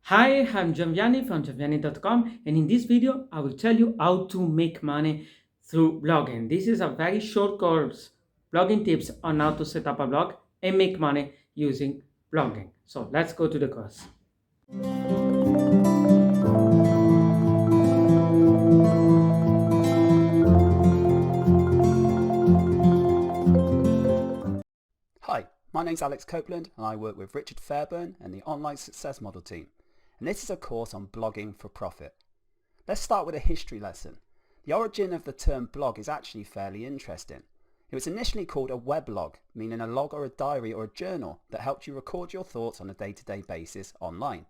Hi, I'm Jamviani from jamviani.com, and in this video I will tell you how to make money through blogging. This is a very short course, blogging tips on how to set up a blog and make money using blogging. So let's go to the course. Hi, my name's Alex Copeland and I work with Richard Fairburn and the Online Success Model team. And this is a course on blogging for profit. Let's start with a history lesson. The origin of the term blog is actually fairly interesting. It was initially called a weblog, meaning a log or a diary or a journal that helped you record your thoughts on a day-to-day basis online.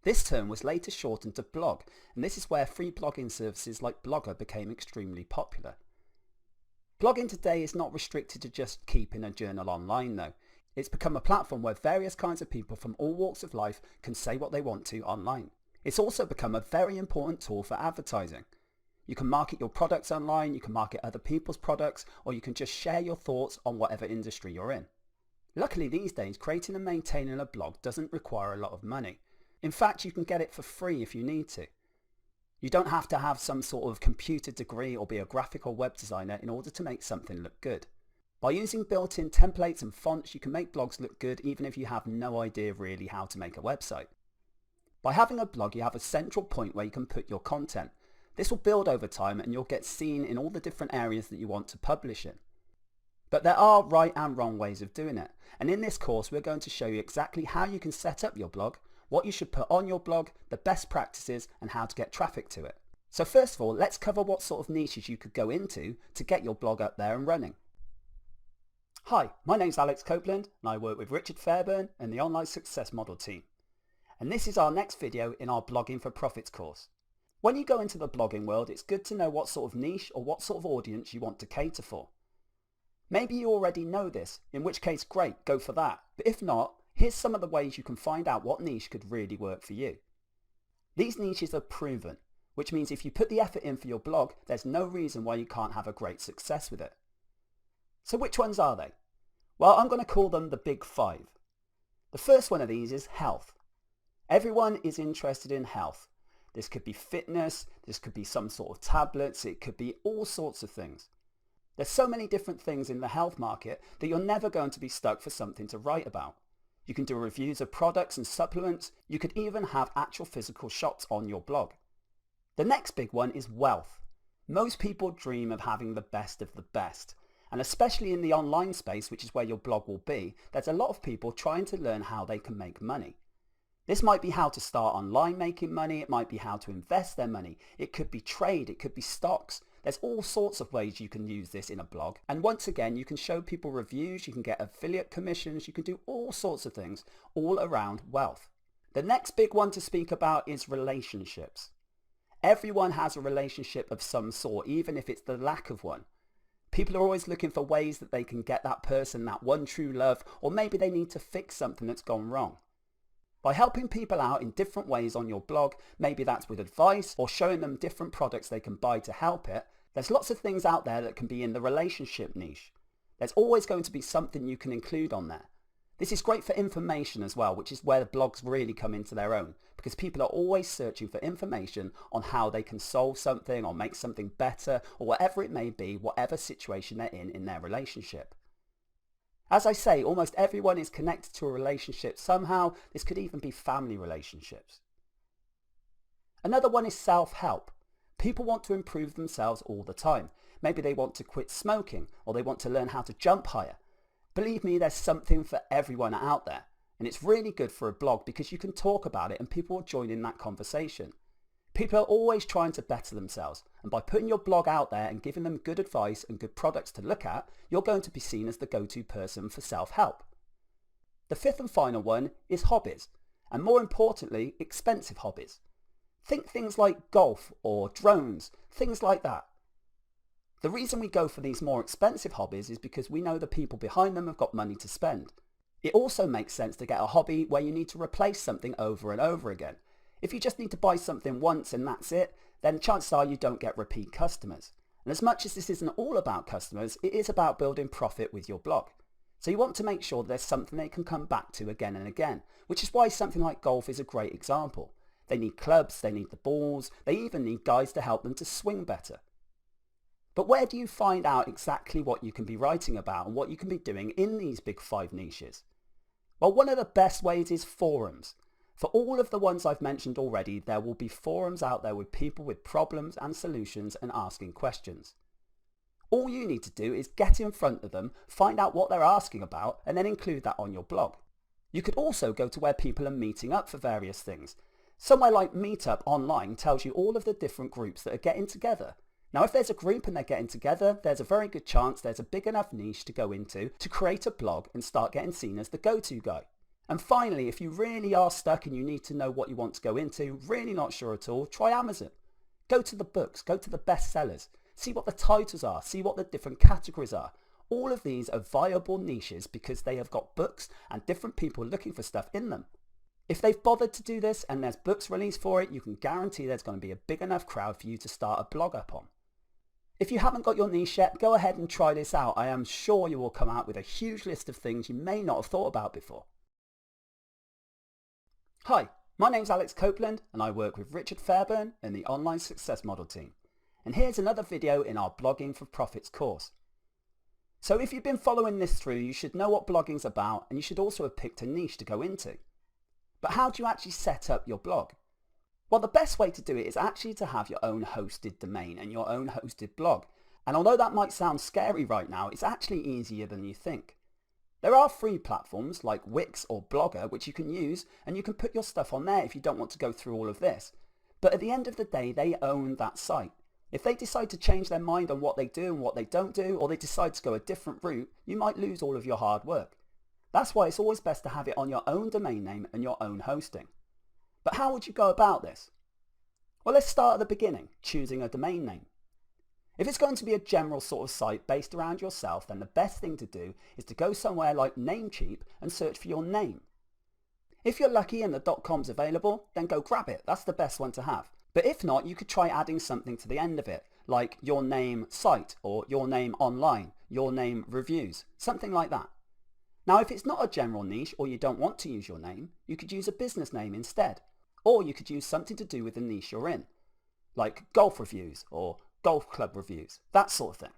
This term was later shortened to blog, and this is where free blogging services like Blogger became extremely popular. Blogging today is not restricted to just keeping a journal online though. It's become a platform where various kinds of people from all walks of life can say what they want to online. It's also become a very important tool for advertising. You can market your products online, you can market other people's products, or you can just share your thoughts on whatever industry you're in. Luckily these days, creating and maintaining a blog doesn't require a lot of money. In fact, you can get it for free if you need to. You don't have to have some sort of computer degree or be a graphic or web designer in order to make something look good. By using built-in templates and fonts, you can make blogs look good even if you have no idea really how to make a website. By having a blog, you have a central point where you can put your content. This will build over time and you'll get seen in all the different areas that you want to publish in. But there are right and wrong ways of doing it. And in this course, we're going to show you exactly how you can set up your blog, what you should put on your blog, the best practices, and how to get traffic to it. So first of all, let's cover what sort of niches you could go into to get your blog up there and running. Hi, my name's Alex Copeland and I work with Richard Fairburn and the Online Success Model team. And this is our next video in our Blogging for Profits course. When you go into the blogging world, it's good to know what sort of niche or what sort of audience you want to cater for. Maybe you already know this, in which case great, go for that. But if not, here's some of the ways you can find out what niche could really work for you. These niches are proven, which means if you put the effort in for your blog, there's no reason why you can't have a great success with it. So which ones are they? Well, I'm going to call them the big five. The first one of these is health. Everyone is interested in health. This could be fitness, this could be some sort of tablets, it could be all sorts of things. There's so many different things in the health market that you're never going to be stuck for something to write about. You can do reviews of products and supplements. You could even have actual physical shops on your blog. The next big one is wealth. Most people dream of having the best of the best. And especially in the online space, which is where your blog will be, there's a lot of people trying to learn how they can make money. This might be how to start online making money. It might be how to invest their money. It could be trade. It could be stocks. There's all sorts of ways you can use this in a blog. And once again, you can show people reviews, you can get affiliate commissions, you can do all sorts of things all around wealth. The next big one to speak about is relationships. Everyone has a relationship of some sort, even if it's the lack of one. People are always looking for ways that they can get that person, that one true love, or maybe they need to fix something that's gone wrong. By helping people out in different ways on your blog, maybe that's with advice or showing them different products they can buy to help it, there's lots of things out there that can be in the relationship niche. There's always going to be something you can include on there. This is great for information as well, which is where the blogs really come into their own, because people are always searching for information on how they can solve something or make something better or whatever it may be, whatever situation they're in their relationship. As I say, almost everyone is connected to a relationship somehow. This could even be family relationships. Another one is self-help. People want to improve themselves all the time. Maybe they want to quit smoking or they want to learn how to jump higher. Believe me, there's something for everyone out there. And it's really good for a blog because you can talk about it and people will join in that conversation. People are always trying to better themselves, and by putting your blog out there and giving them good advice and good products to look at, you're going to be seen as the go-to person for self-help. The fifth and final one is hobbies, and more importantly, expensive hobbies. Think things like golf or drones, things like that. The reason we go for these more expensive hobbies is because we know the people behind them have got money to spend. It also makes sense to get a hobby where you need to replace something over and over again. If you just need to buy something once and that's it, then chances are you don't get repeat customers. And as much as this isn't all about customers, it is about building profit with your blog. So you want to make sure there's something they can come back to again and again, which is why something like golf is a great example. They need clubs, they need the balls, they even need guys to help them to swing better. But where do you find out exactly what you can be writing about and what you can be doing in these big 5 niches? Well, one of the best ways is forums. For all of the ones I've mentioned already, there will be forums out there with people with problems and solutions and asking questions. All you need to do is get in front of them, find out what they're asking about, and then include that on your blog. You could also go to where people are meeting up for various things. Somewhere like Meetup online tells you all of the different groups that are getting together. Now, if there's a group and they're getting together, there's a very good chance there's a big enough niche to go into to create a blog and start getting seen as the go-to guy. And finally, if you really are stuck and you need to know what you want to go into, really not sure at all, try Amazon. Go to the books, go to the bestsellers, see what the titles are, see what the different categories are. All of these are viable niches because they have got books and different people looking for stuff in them. If they've bothered to do this and there's books released for it, you can guarantee there's going to be a big enough crowd for you to start a blog up on. If you haven't got your niche yet, go ahead and try this out. I am sure you will come out with a huge list of things you may not have thought about before. Hi, my name's Alex Copeland and I work with Richard Fairburn and the Online Success Model team. And here's another video in our Blogging for Profits course. So if you've been following this through, you should know what blogging's about and you should also have picked a niche to go into. But how do you actually set up your blog? Well, the best way to do it is actually to have your own hosted domain and your own hosted blog. And although that might sound scary right now, it's actually easier than you think. There are free platforms like Wix or Blogger which you can use and you can put your stuff on there if you don't want to go through all of this. But at the end of the day, they own that site. If they decide to change their mind on what they do and what they don't do, or they decide to go a different route, you might lose all of your hard work. That's why it's always best to have it on your own domain name and your own hosting. But how would you go about this? Well, let's start at the beginning, choosing a domain name. If it's going to be a general sort of site based around yourself, then the best thing to do is to go somewhere like Namecheap and search for your name. If you're lucky and the .com's available, then go grab it. That's the best one to have. But if not, you could try adding something to the end of it, like your name site or your name online, your name reviews, something like that. Now, if it's not a general niche or you don't want to use your name, you could use a business name instead. Or you could use something to do with the niche you're in, like golf reviews or golf club reviews, that sort of thing.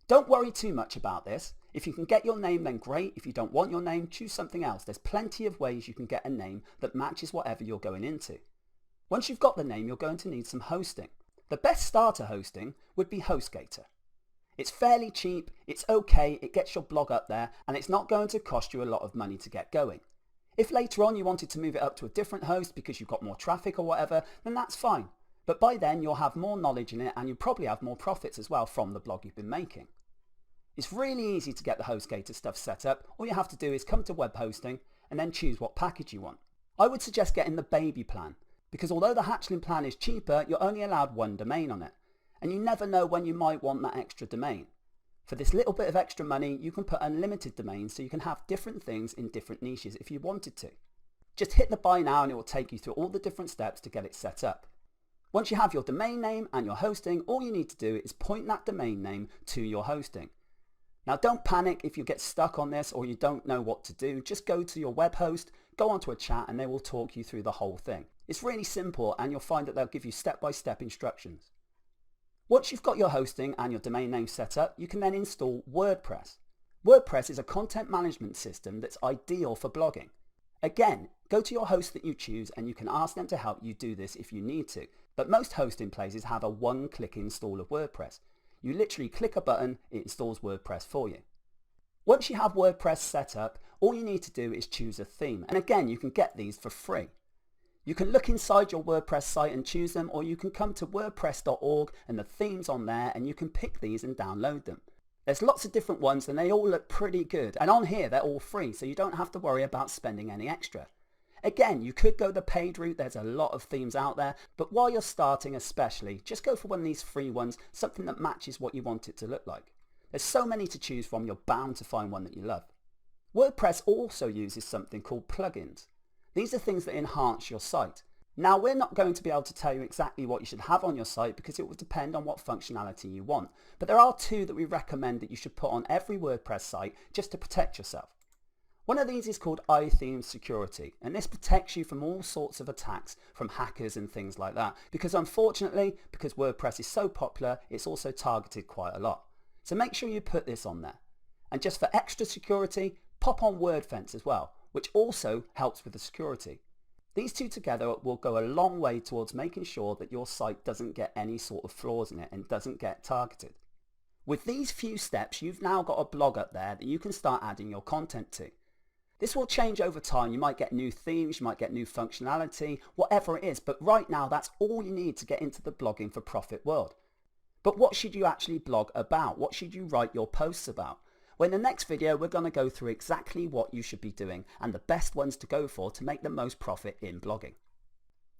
Don't worry too much about this. If you can get your name, then great. If you don't want your name, choose something else. There's plenty of ways you can get a name that matches whatever you're going into. Once you've got the name, you're going to need some hosting. The best starter hosting would be HostGator. It's fairly cheap, it's okay, it gets your blog up there, and it's not going to cost you a lot of money to get going. If later on you wanted to move it up to a different host because you've got more traffic or whatever, then that's fine. But by then you'll have more knowledge in it and you'll probably have more profits as well from the blog you've been making. It's really easy to get the HostGator stuff set up. All you have to do is come to web hosting and then choose what package you want. I would suggest getting the baby plan, because although the hatchling plan is cheaper, you're only allowed one domain on it. And you never know when you might want that extra domain. For this little bit of extra money, you can put unlimited domains so you can have different things in different niches if you wanted to. Just hit the buy now and it will take you through all the different steps to get it set up. Once you have your domain name and your hosting, all you need to do is point that domain name to your hosting. Now don't panic if you get stuck on this or you don't know what to do. Just go to your web host, go onto a chat and they will talk you through the whole thing. It's really simple and you'll find that they'll give you step-by-step instructions. Once you've got your hosting and your domain name set up, you can then install WordPress. WordPress is a content management system that's ideal for blogging. Again, go to your host that you choose and you can ask them to help you do this if you need to. But most hosting places have a one-click install of WordPress. You literally click a button, it installs WordPress for you. Once you have WordPress set up, all you need to do is choose a theme. And again, you can get these for free. You can look inside your WordPress site and choose them, or you can come to wordpress.org and the themes on there and you can pick these and download them. There's lots of different ones and they all look pretty good. And on here, they're all free, so you don't have to worry about spending any extra. Again, you could go the paid route. There's a lot of themes out there, but while you're starting especially, just go for one of these free ones, something that matches what you want it to look like. There's so many to choose from, you're bound to find one that you love. WordPress also uses something called plugins. These are things that enhance your site. Now, we're not going to be able to tell you exactly what you should have on your site because it will depend on what functionality you want. But there are two that we recommend that you should put on every WordPress site just to protect yourself. One of these is called iTheme Security, and this protects you from all sorts of attacks from hackers and things like that, because unfortunately, because WordPress is so popular, it's also targeted quite a lot. So make sure you put this on there. And just for extra security, pop on WordFence as well, which also helps with the security. These two together will go a long way towards making sure that your site doesn't get any sort of flaws in it and doesn't get targeted. With these few steps, you've now got a blog up there that you can start adding your content to. This will change over time. You might get new themes, you might get new functionality, whatever it is, but right now that's all you need to get into the blogging for profit world. But what should you actually blog about? What should you write your posts about? Well, in the next video, we're going to go through exactly what you should be doing and the best ones to go for to make the most profit in blogging.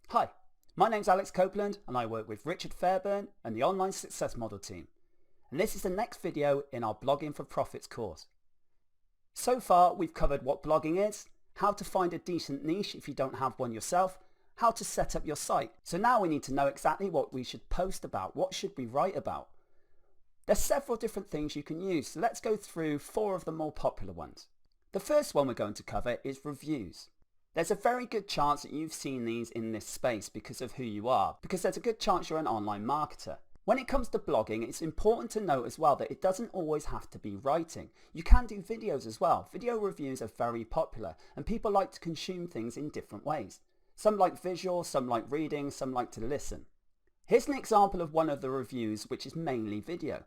Hi, my name's Alex Copeland and I work with Richard Fairburn and the Online Success Model team. And this is the next video in our Blogging for Profits course. So far, we've covered what blogging is, how to find a decent niche if you don't have one yourself, how to set up your site. So now we need to know exactly what we should post about, what should we write about. There's several different things you can use, so let's go through 4 of the more popular ones. The first one we're going to cover is reviews. There's a very good chance that you've seen these in this space because of who you are, because there's a good chance you're an online marketer. When it comes to blogging, it's important to note as well that it doesn't always have to be writing. You can do videos as well. Video reviews are very popular and people like to consume things in different ways. Some like visual, some like reading, some like to listen. Here's an example of one of the reviews which is mainly video.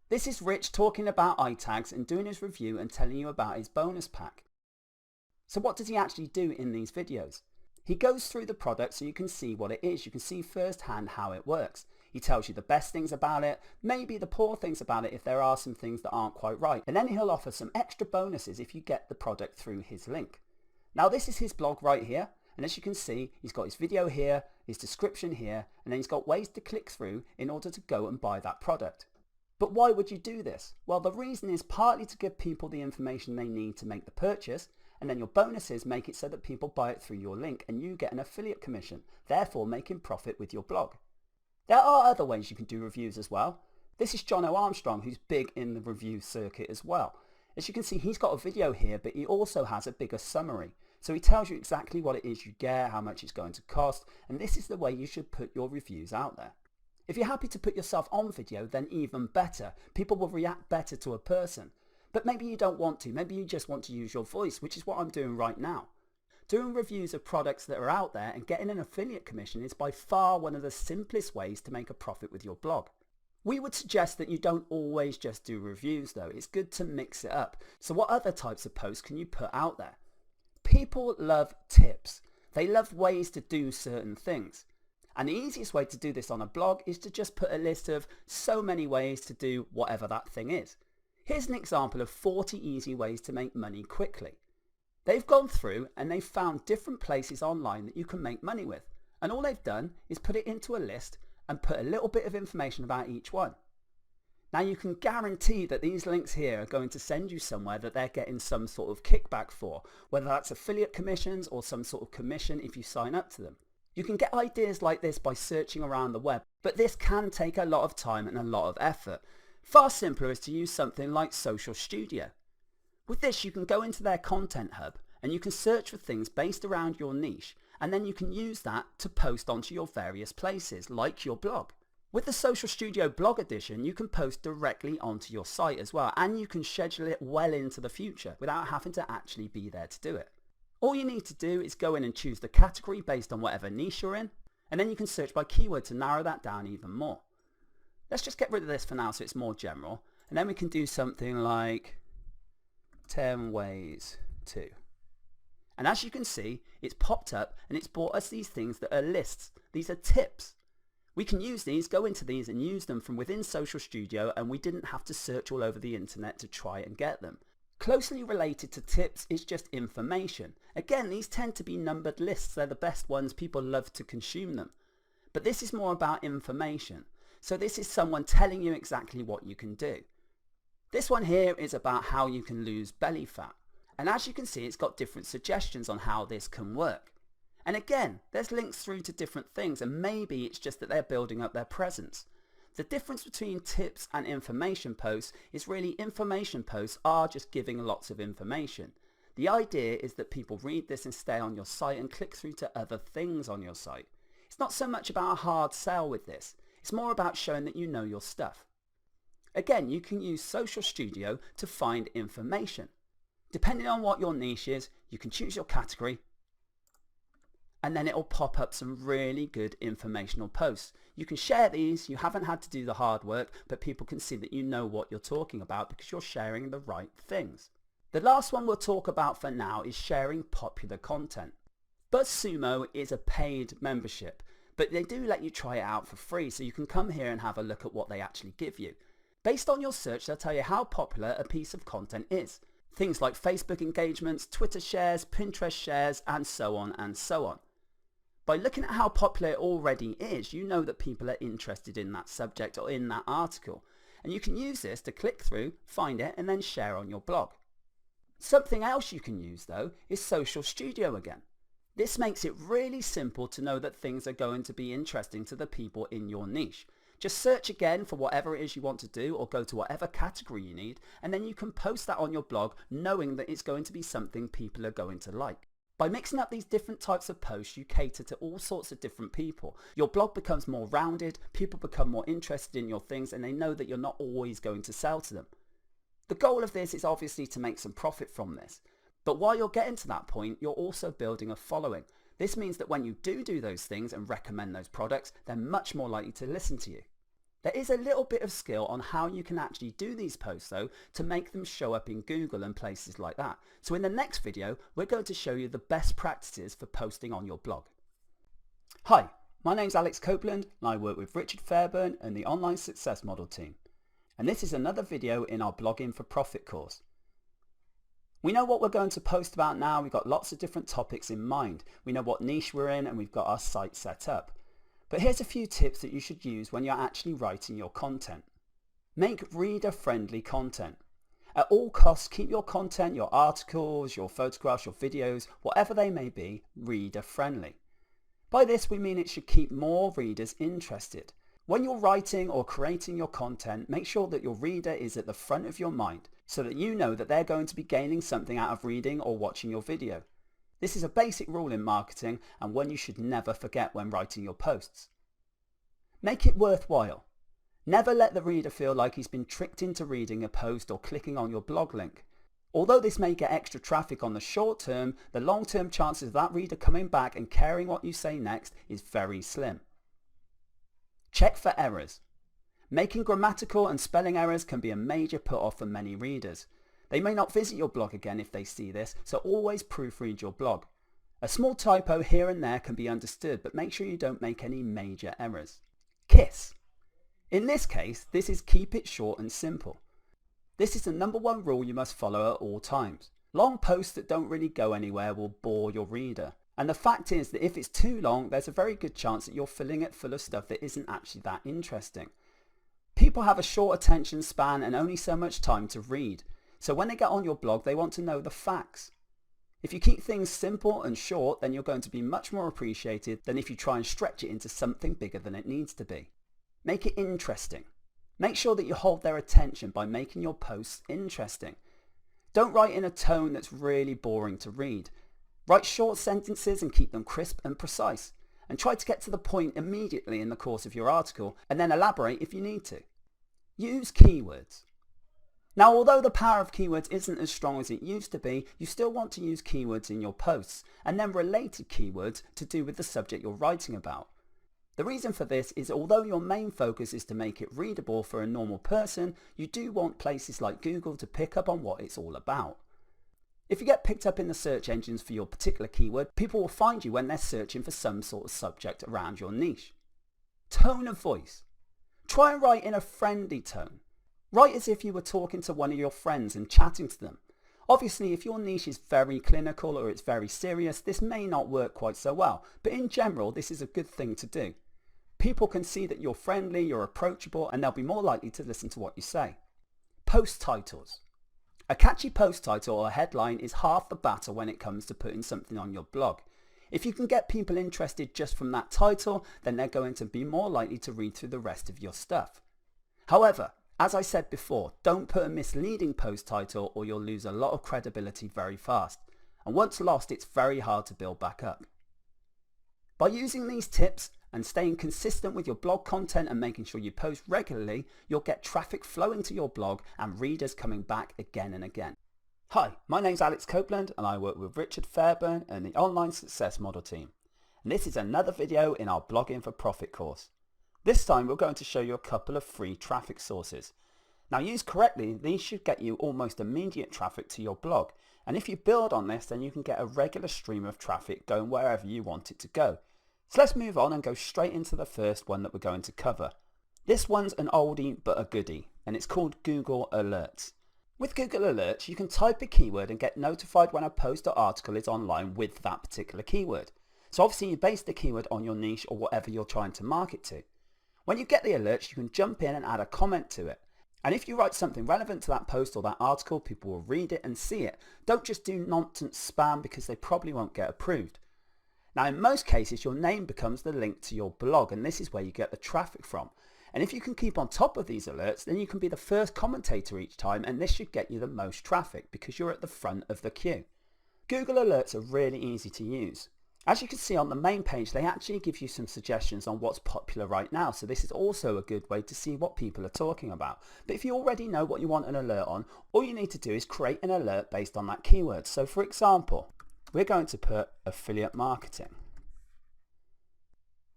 This is Rich talking about iTags and doing his review and telling you about his bonus pack. So what does he actually do in these videos? He goes through the product so you can see what it is. You can see firsthand how it works. He tells you the best things about it, maybe the poor things about it if there are some things that aren't quite right. And then he'll offer some extra bonuses if you get the product through his link. Now this is his blog right here. And as you can see, he's got his video here, his description here, and then he's got ways to click through in order to go and buy that product. But why would you do this? Well, the reason is partly to give people the information they need to make the purchase, and then your bonuses make it so that people buy it through your link and you get an affiliate commission, therefore making profit with your blog. There are other ways you can do reviews as well. This is John O. Armstrong, who's big in the review circuit as well. As you can see, he's got a video here, but he also has a bigger summary. So he tells you exactly what it is you get, how much it's going to cost, and this is the way you should put your reviews out there. If you're happy to put yourself on video, then even better. People will react better to a person. But maybe you don't want to. Maybe you just want to use your voice, which is what I'm doing right now. Doing reviews of products that are out there and getting an affiliate commission is by far one of the simplest ways to make a profit with your blog. We would suggest that you don't always just do reviews though. It's good to mix it up. So what other types of posts can you put out there? People love tips. They love ways to do certain things. And the easiest way to do this on a blog is to just put a list of so many ways to do whatever that thing is. Here's an example of 40 easy ways to make money quickly. They've gone through and they've found different places online that you can make money with. And all they've done is put it into a list and put a little bit of information about each one. Now you can guarantee that these links here are going to send you somewhere that they're getting some sort of kickback for, whether that's affiliate commissions or some sort of commission if you sign up to them. You can get ideas like this by searching around the web, but this can take a lot of time and a lot of effort. Far simpler is to use something like Social Studio. With this, you can go into their content hub and you can search for things based around your niche, and then you can use that to post onto your various places, like your blog. With the Social Studio blog edition, you can post directly onto your site as well, and you can schedule it well into the future without having to actually be there to do it. All you need to do is go in and choose the category based on whatever niche you're in, and then you can search by keyword to narrow that down even more. Let's just get rid of this for now so it's more general, and then we can do something like 10 ways to. And as you can see, it's popped up and it's brought us these things that are lists. These are tips. We can use these, go into these and use them from within Social Studio, and we didn't have to search all over the internet to try and get them. Closely related to tips is just information. Again, these tend to be numbered lists. They're the best ones. People love to consume them. But this is more about information. So this is someone telling you exactly what you can do. This one here is about how you can lose belly fat. And as you can see, it's got different suggestions on how this can work. And again, there's links through to different things, and maybe it's just that they're building up their presence. The difference between tips and information posts is really information posts are just giving lots of information. The idea is that people read this and stay on your site and click through to other things on your site. It's not so much about a hard sell with this. It's more about showing that you know your stuff. Again, you can use Social Studio to find information. Depending on what your niche is, you can choose your category and then it'll pop up some really good informational posts. You can share these, you haven't had to do the hard work, but people can see that you know what you're talking about because you're sharing the right things. The last one we'll talk about for now is sharing popular content. BuzzSumo is a paid membership, but they do let you try it out for free, so you can come here and have a look at what they actually give you. Based on your search, they'll tell you how popular a piece of content is. Things like Facebook engagements, Twitter shares, Pinterest shares, and so on and so on. By looking at how popular it already is, you know that people are interested in that subject or in that article. And you can use this to click through, find it, and then share on your blog. Something else you can use though is Social Studio again. This makes it really simple to know that things are going to be interesting to the people in your niche. Just search again for whatever it is you want to do or go to whatever category you need, and then you can post that on your blog knowing that it's going to be something people are going to like. By mixing up these different types of posts, you cater to all sorts of different people. Your blog becomes more rounded, people become more interested in your things, and they know that you're not always going to sell to them. The goal of this is obviously to make some profit from this. But while you're getting to that point, you're also building a following. This means that when you do those things and recommend those products, they're much more likely to listen to you. There is a little bit of skill on how you can actually do these posts though to make them show up in Google and places like that. So in the next video, we're going to show you the best practices for posting on your blog. Hi, my name's Alex Copeland and I work with Richard Fairburn and the Online Success Model team. And this is another video in our Blogging for Profit course. We know what we're going to post about now. We've got lots of different topics in mind. We know what niche we're in and we've got our site set up. But here's a few tips that you should use when you're actually writing your content. Make reader-friendly content. At all costs, keep your content, your articles, your photographs, your videos, whatever they may be, reader-friendly. By this we mean it should keep more readers interested. When you're writing or creating your content, make sure that your reader is at the front of your mind so that you know that they're going to be gaining something out of reading or watching your video. This is a basic rule in marketing and one you should never forget when writing your posts. Make it worthwhile. Never let the reader feel like he's been tricked into reading a post or clicking on your blog link. Although this may get extra traffic on the short term, the long term chances of that reader coming back and caring what you say next is very slim. Check for errors. Making grammatical and spelling errors can be a major put off for many readers. They may not visit your blog again if they see this, so always proofread your blog. A small typo here and there can be understood, but make sure you don't make any major errors. KISS. In this case, this is keep it short and simple. This is the #1 rule you must follow at all times. Long posts that don't really go anywhere will bore your reader. And the fact is that if it's too long, there's a very good chance that you're filling it full of stuff that isn't actually that interesting. People have a short attention span and only so much time to read. So when they get on your blog, they want to know the facts. If you keep things simple and short, then you're going to be much more appreciated than if you try and stretch it into something bigger than it needs to be. Make it interesting. Make sure that you hold their attention by making your posts interesting. Don't write in a tone that's really boring to read. Write short sentences and keep them crisp and precise. And try to get to the point immediately in the course of your article and then elaborate if you need to. Use keywords. Now, although the power of keywords isn't as strong as it used to be, you still want to use keywords in your posts and then related keywords to do with the subject you're writing about. The reason for this is although your main focus is to make it readable for a normal person, you do want places like Google to pick up on what it's all about. If you get picked up in the search engines for your particular keyword, people will find you when they're searching for some sort of subject around your niche. Tone of voice. Try and write in a friendly tone. Write as if you were talking to one of your friends and chatting to them. Obviously, if your niche is very clinical or it's very serious, this may not work quite so well, but in general, this is a good thing to do. People can see that you're friendly, you're approachable, and they'll be more likely to listen to what you say. Post titles. A catchy post title or headline is half the battle when it comes to putting something on your blog. If you can get people interested just from that title, then they're going to be more likely to read through the rest of your stuff. However, as I said before, don't put a misleading post title or you'll lose a lot of credibility very fast. and once lost it's very hard to build back up. By using these tips and staying consistent with your blog content and making sure you post regularly, you'll get traffic flowing to your blog and readers coming back again and again. Hi, my name's Alex Copeland and I work with Richard Fairburn and the Online Success Model team. And this is another video in our Blogging for Profit course. This time we're going to show you a couple of free traffic sources. Now used correctly, these should get you almost immediate traffic to your blog. And if you build on this, then you can get a regular stream of traffic going wherever you want it to go. So let's move on and go straight into the first one that we're going to cover. This one's an oldie but a goodie, and it's called Google Alerts. With Google Alerts, you can type a keyword and get notified when a post or article is online with that particular keyword. So obviously you base the keyword on your niche or whatever you're trying to market to. When you get the alerts, you can jump in and add a comment to it. And if you write something relevant to that post or that article, people will read it and see it. Don't just do nonsense spam because they probably won't get approved. Now in most cases your name becomes the link to your blog, and this is where you get the traffic from. And if you can keep on top of these alerts, then you can be the first commentator each time, and this should get you the most traffic because you're at the front of the queue. Google Alerts are really easy to use. As you can see on the main page, they actually give you some suggestions on what's popular right now, so this is also a good way to see what people are talking about. But if you already know what you want an alert on, all you need to do is create an alert based on that keyword. So for example, we're going to put affiliate marketing.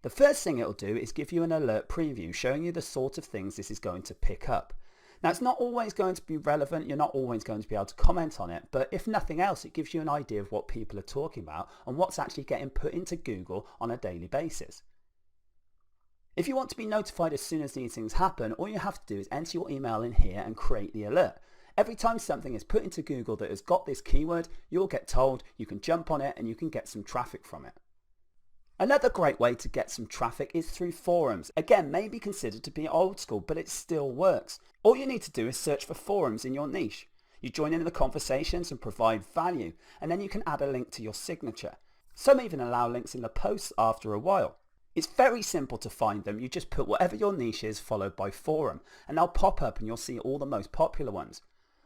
The first thing it'll do is give you an alert preview showing you the sort of things this is going to pick up. Now it's not always going to be relevant, you're not always going to be able to comment on it, but if nothing else it gives you an idea of what people are talking about and what's actually getting put into Google on a daily basis. If you want to be notified as soon as these things happen, all you have to do is enter your email in here and create the alert. Every time something is put into Google that has got this keyword, you'll get told, you can jump on it and you can get some traffic from it. Another great way to get some traffic is through forums. Again, may be considered to be old school, but it still works. All you need to do is search for forums in your niche. You join in the conversations and provide value, and then you can add a link to your signature. Some even allow links in the posts after a while. It's very simple to find them. You just put whatever your niche is followed by forum, and they'll pop up and you'll see all the most popular ones.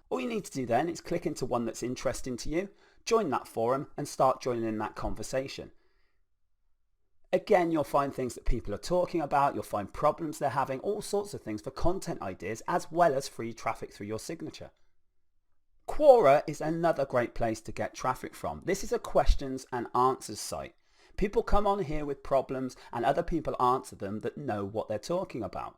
All you need to do then is click into one that's interesting to you, join that forum and start joining in that conversation. Again, you'll find things that people are talking about, you'll find problems they're having, all sorts of things for content ideas as well as free traffic through your signature. Quora is another great place to get traffic from. This is a questions and answers site. People come on here with problems and other people answer them that know what they're talking about.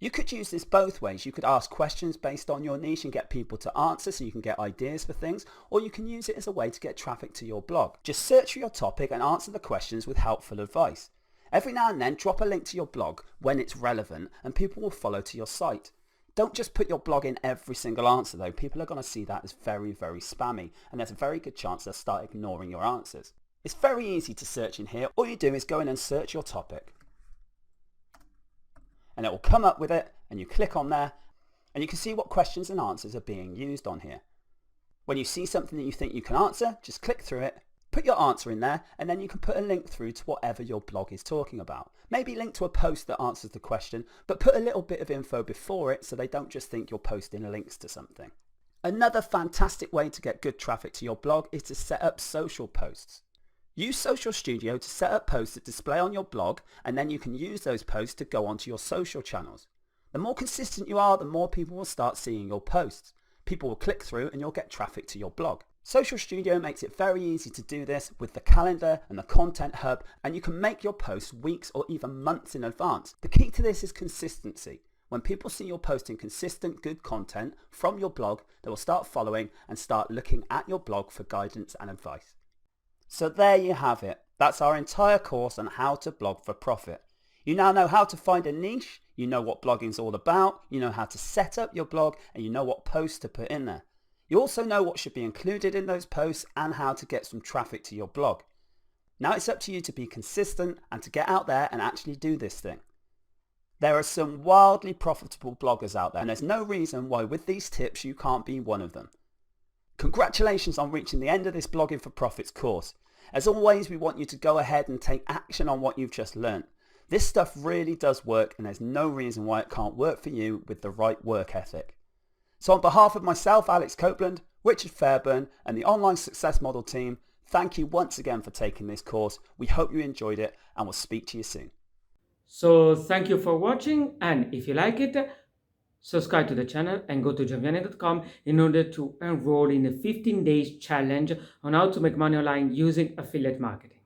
You could use this both ways. You could ask questions based on your niche and get people to answer so you can get ideas for things, or you can use it as a way to get traffic to your blog. Just search for your topic and answer the questions with helpful advice. Every now and then drop a link to your blog when it's relevant and people will follow to your site. Don't just put your blog in every single answer though. People are going to see that as very, very spammy, and there's a very good chance they'll start ignoring your answers. It's very easy to search in here. All you do is go in and search your topic. And it will come up with it, and you click on there and you can see what questions and answers are being used on here. When you see something that you think you can answer, just click through it, put your answer in there, and then you can put a link through to whatever your blog is talking about. Maybe link to a post that answers the question, but put a little bit of info before it so they don't just think you're posting links to something. Another fantastic way to get good traffic to your blog is to set up social posts. Use Social Studio to set up posts that display on your blog, and then you can use those posts to go onto your social channels. The more consistent you are, the more people will start seeing your posts. People will click through and you'll get traffic to your blog. Social Studio makes it very easy to do this with the calendar and the content hub, and you can make your posts weeks or even months in advance. The key to this is consistency. When people see you're posting consistent, good content from your blog, they will start following and start looking at your blog for guidance and advice. So there you have it. That's our entire course on how to blog for profit. You now know how to find a niche, you know what blogging's all about, you know how to set up your blog, and you know what posts to put in there. You also know what should be included in those posts and how to get some traffic to your blog. Now it's up to you to be consistent and to get out there and actually do this thing. There are some wildly profitable bloggers out there, and there's no reason why with these tips you can't be one of them. Congratulations on reaching the end of this Blogging for Profits course. As always, we want you to go ahead and take action on what you've just learnt. This stuff really does work, and there's no reason why it can't work for you with the right work ethic. So on behalf of myself, Alex Copeland, Richard Fairburn and the Online Success Model team, thank you once again for taking this course. We hope you enjoyed it and we'll speak to you soon. So thank you for watching, and if you like it, subscribe to the channel and go to giovanni.com in order to enroll in the 15 days challenge on how to make money online using affiliate marketing.